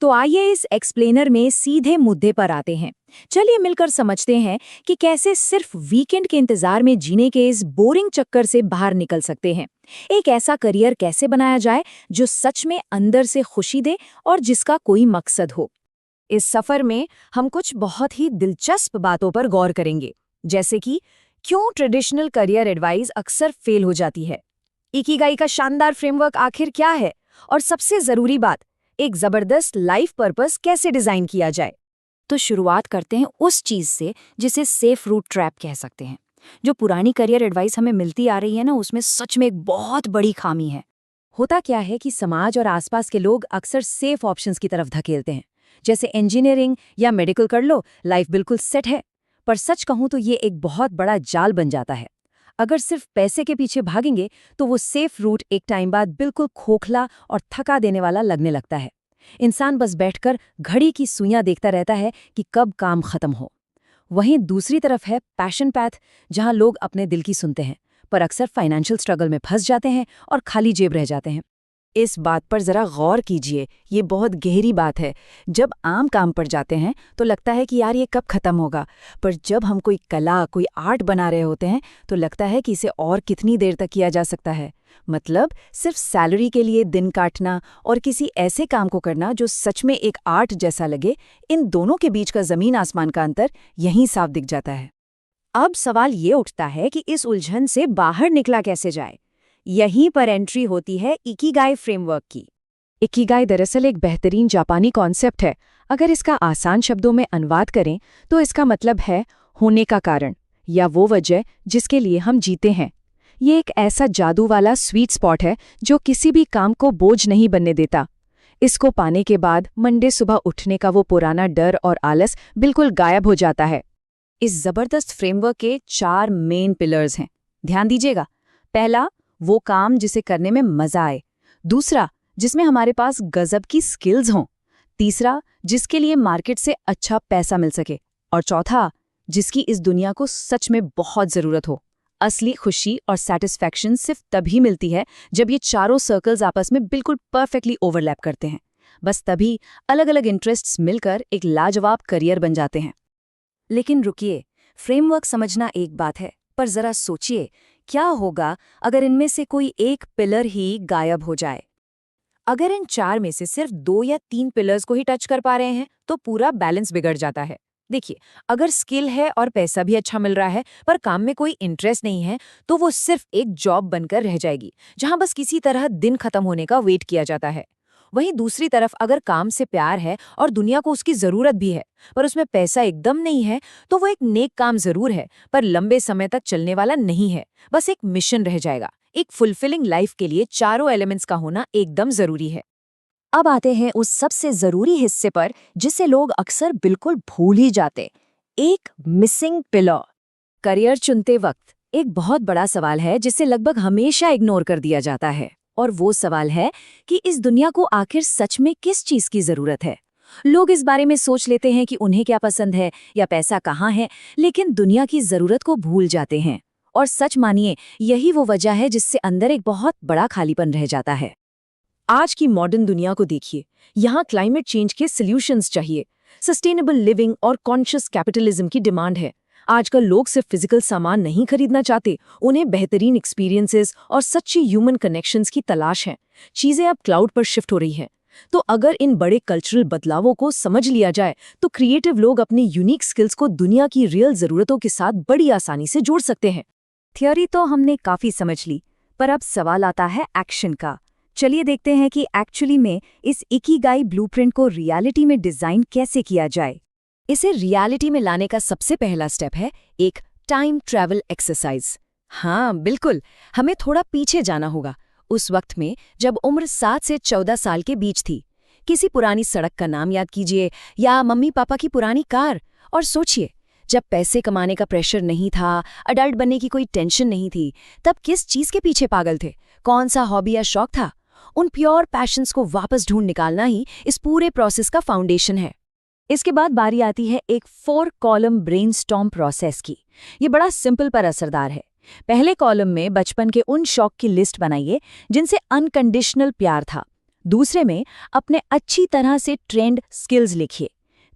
तो आइए इस एक्सप्लेनर में सीधे मुद्दे पर आते हैं। चलिए मिलकर समझते हैं कि कैसे सिर्फ वीकेंड के इंतजार में जीने के इस बोरिंग चक्कर से बाहर निकल सकते हैं। एक ऐसा करियर कैसे बनाया जाए जो सच में अंदर से खुशी दे और जिसका कोई मकसद हो। इस सफर में हम कुछ बहुत ही दिलचस्प बातों पर गौर करेंगे, जैसे कि क्यों ट्रेडिशनल करियर एडवाइस अक्सर फेल हो जाती है, इकिगाई का शानदार फ्रेमवर्क आखिर क्या है, और सबसे जरूरी बात, एक जबरदस्त लाइफ पर्पस कैसे डिजाइन किया जाए। तो शुरुआत करते हैं उस चीज से जिसे सेफ रूट ट्रैप कह सकते हैं। जो पुरानी करियर एडवाइस हमें मिलती आ रही है ना, उसमें सच में एक बहुत बड़ी खामी है। होता क्या है कि समाज और आसपास के लोग अक्सर सेफ ऑप्शंस की तरफ धकेलते हैं, जैसे इंजीनियरिंग या मेडिकल कर लो, लाइफ बिल्कुल सेट है। पर सच कहूं तो ये एक बहुत बड़ा जाल बन जाता है। अगर सिर्फ पैसे के पीछे भागेंगे तो वो सेफ रूट एक टाइम बाद बिल्कुल खोखला और थका देने वाला लगने लगता है। इंसान बस बैठकर घड़ी की सुइयां देखता रहता है कि कब काम खत्म हो। वहीं दूसरी तरफ है पैशन पैथ, जहां लोग अपने दिल की सुनते हैं, पर अक्सर फाइनेंशियल स्ट्रगल में फंस जाते हैं और खाली जेब रह जाते हैं। इस बात पर जरा गौर कीजिए, ये बहुत गहरी बात है। जब आम काम पर जाते हैं तो लगता है कि यार ये कब खत्म होगा, पर जब हम कोई कला, कोई आर्ट बना रहे होते हैं तो लगता है कि इसे और कितनी देर तक किया जा सकता है। मतलब सिर्फ सैलरी के लिए दिन काटना और किसी ऐसे काम को करना जो सच में एक आर्ट जैसा लगे, इन दोनों के बीच का जमीन आसमान का अंतर यहीं साफ दिख जाता है। अब सवाल ये उठता है कि इस उलझन से बाहर निकला कैसे जाए। यहीं पर एंट्री होती है इकिगाई फ्रेमवर्क की। इकिगाई दरअसल एक बेहतरीन जापानी कॉन्सेप्ट है। अगर इसका आसान शब्दों में अनुवाद करें तो इसका मतलब है होने का कारण, या वो वजह जिसके लिए हम जीते हैं। ये एक ऐसा जादू वाला स्वीट स्पॉट है जो किसी भी काम को बोझ नहीं बनने देता। इसको पाने के बाद मंडे सुबह उठने का वो पुराना डर और आलस बिल्कुल गायब हो जाता है। इस जबरदस्त फ्रेमवर्क के 4 मेन पिलर्स हैं, ध्यान दीजिएगा। पहला, वो काम जिसे करने में मजा आए। दूसरा, जिसमें हमारे पास गजब की स्किल्स हों। तीसरा, जिसके लिए मार्केट से अच्छा पैसा मिल सके। और चौथा, जिसकी इस दुनिया को सच में बहुत जरूरत हो। असली खुशी और सैटिस्फैक्शन सिर्फ तभी मिलती है जब ये चारों सर्कल्स आपस में बिल्कुल परफेक्टली ओवरलैप करते हैं। बस तभी अलग अलग इंटरेस्ट्स मिलकर एक लाजवाब करियर बन जाते हैं। लेकिन रुकिए, फ्रेमवर्क समझना एक बात है, पर जरा सोचिए, क्या होगा अगर इनमें से कोई एक पिलर ही गायब हो जाए। अगर इन 4 में से सिर्फ 2 या 3 पिलर्स को ही टच कर पा रहे हैं तो पूरा बैलेंस बिगड़ जाता है। देखिए, अगर स्किल है और पैसा भी अच्छा मिल रहा है पर काम में कोई इंटरेस्ट नहीं है, तो वो सिर्फ एक जॉब बनकर रह जाएगी, जहां बस किसी तरह दिन खत्म होने का वेट किया जाता है। वहीं दूसरी तरफ अगर काम से प्यार है और दुनिया को उसकी जरूरत भी है, पर उसमें पैसा एकदम नहीं है, तो वो एक नेक काम जरूर है, पर लंबे समय तक चलने वाला नहीं है, बस एक मिशन रह जाएगा। एक फुलफिलिंग लाइफ के लिए चारों एलिमेंट्स का होना एकदम जरूरी है। अब आते हैं उस सबसे जरूरी हिस्से पर जिसे लोग अक्सर बिल्कुल भूल ही जाते, एक मिसिंग पिलर। करियर चुनते वक्त एक बहुत बड़ा सवाल है जिसे लगभग हमेशा इग्नोर कर दिया जाता है, और वो सवाल है कि इस दुनिया को आखिर सच में किस चीज की जरूरत है। लोग इस बारे में सोच लेते हैं कि उन्हें क्या पसंद है या पैसा कहाँ है, लेकिन दुनिया की जरूरत को भूल जाते हैं। और सच मानिए, यही वो वजह है जिससे अंदर एक बहुत बड़ा खालीपन रह जाता है। आज की मॉडर्न दुनिया को देखिए, यहाँ क्लाइमेट चेंज के सॉल्यूशंस चाहिए, सस्टेनेबल लिविंग और कॉन्शियस कैपिटलिज्म की डिमांड है। आजकल लोग सिर्फ फिजिकल सामान नहीं खरीदना चाहते, उन्हें बेहतरीन एक्सपीरियंसेस और सच्ची ह्यूमन कनेक्शंस की तलाश है। चीजें अब क्लाउड पर शिफ्ट हो रही हैं। तो अगर इन बड़े कल्चरल बदलावों को समझ लिया जाए तो क्रिएटिव लोग अपनी यूनिक स्किल्स को दुनिया की रियल जरूरतों के साथ बड़ी आसानी से जोड़ सकते हैं। थियोरी तो हमने काफी समझ ली, पर अब सवाल आता है एक्शन का। चलिए देखते हैं कि एक्चुअली में इस इकिगाई ब्लूप्रिंट को रियलिटी में डिजाइन कैसे किया जाए। इसे रियलिटी में लाने का सबसे पहला स्टेप है एक टाइम ट्रैवल एक्सरसाइज। हाँ बिल्कुल, हमें थोड़ा पीछे जाना होगा, उस वक्त में जब उम्र 7 से 14 साल के बीच थी। किसी पुरानी सड़क का नाम याद कीजिए या मम्मी पापा की पुरानी कार, और सोचिए, जब पैसे कमाने का प्रेशर नहीं था, अडल्ट बनने की कोई टेंशन नहीं थी, तब किस चीज के पीछे पागल थे, कौन सा हॉबी या शौक था। उन प्योर पैशंस को वापस ढूंढ निकालना ही इस पूरे प्रोसेस का फाउंडेशन है। इसके बाद बारी आती है एक 4 कॉलम ब्रेनस्टॉर्म प्रोसेस की। ये बड़ा सिंपल पर असरदार है। पहले कॉलम में बचपन के उन शौक की लिस्ट बनाइए जिनसे अनकंडीशनल प्यार था। दूसरे में अपने अच्छी तरह से ट्रेंड स्किल्स लिखिए।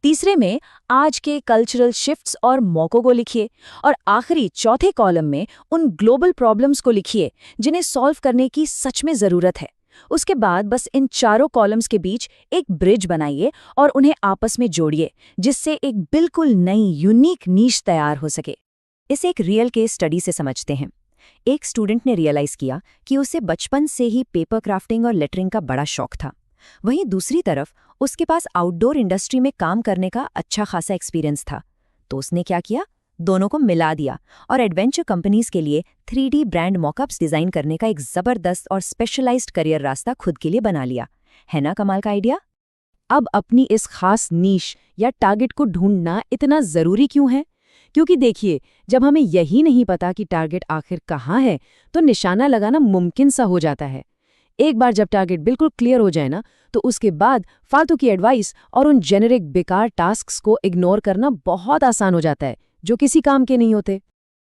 तीसरे में आज के कल्चरल शिफ्ट्स और मौकों को लिखिए। और आखिरी चौथे कॉलम में उन ग्लोबल प्रॉब्लम्स को लिखिए जिन्हें सॉल्व करने की सच में ज़रूरत है। उसके बाद बस इन चारों कॉलम्स के बीच एक ब्रिज बनाइए और उन्हें आपस में जोड़िए, जिससे एक बिल्कुल नई यूनिक नीश तैयार हो सके। इसे एक रियल केस स्टडी से समझते हैं। एक स्टूडेंट ने रियलाइज़ किया कि उसे बचपन से ही पेपर क्राफ्टिंग और लेटरिंग का बड़ा शौक था। वहीं दूसरी तरफ उसके पास आउटडोर इंडस्ट्री में काम करने का अच्छा खासा एक्सपीरियंस था। तो उसने क्या किया, दोनों को मिला दिया और एडवेंचर कंपनीज के लिए 3D ब्रांड मॉकअप्स डिजाइन करने का एक जबरदस्त और स्पेशलाइज्ड करियर रास्ता खुद के लिए बना लिया। है ना कमाल का आइडिया? अब अपनी इस खास नीश या टारगेट को ढूंढना इतना जरूरी क्यों है? क्योंकि देखिए, जब हमें यही नहीं पता कि टारगेट आखिर कहाँ है, तो निशाना लगाना मुमकिन सा हो जाता है। एक बार जब टारगेट बिल्कुल क्लियर हो जाए ना, तो उसके बाद फालतू की एडवाइस और उन जेनेरिक बेकार टास्क्स को इग्नोर करना बहुत आसान हो जाता है, जो किसी काम के नहीं होते।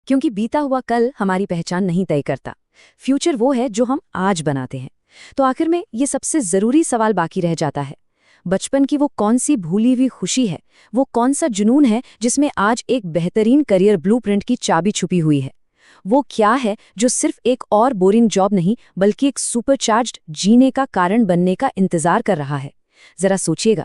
क्योंकि बीता हुआ कल हमारी पहचान नहीं तय करता, फ्यूचर वो है जो हम आज बनाते हैं। तो आखिर में ये सबसे ज़रूरी सवाल बाकी रह जाता है, बचपन की वो कौन सी भूली हुई खुशी है, वो कौन सा जुनून है जिसमें आज एक बेहतरीन करियर ब्लूप्रिंट की चाबी छुपी हुई है? वो क्या है जो सिर्फ एक और बोरिंग जॉब नहीं, बल्कि एक सुपरचार्ज्ड जीने का कारण बनने का इंतजार कर रहा है? जरा सोचिएगा।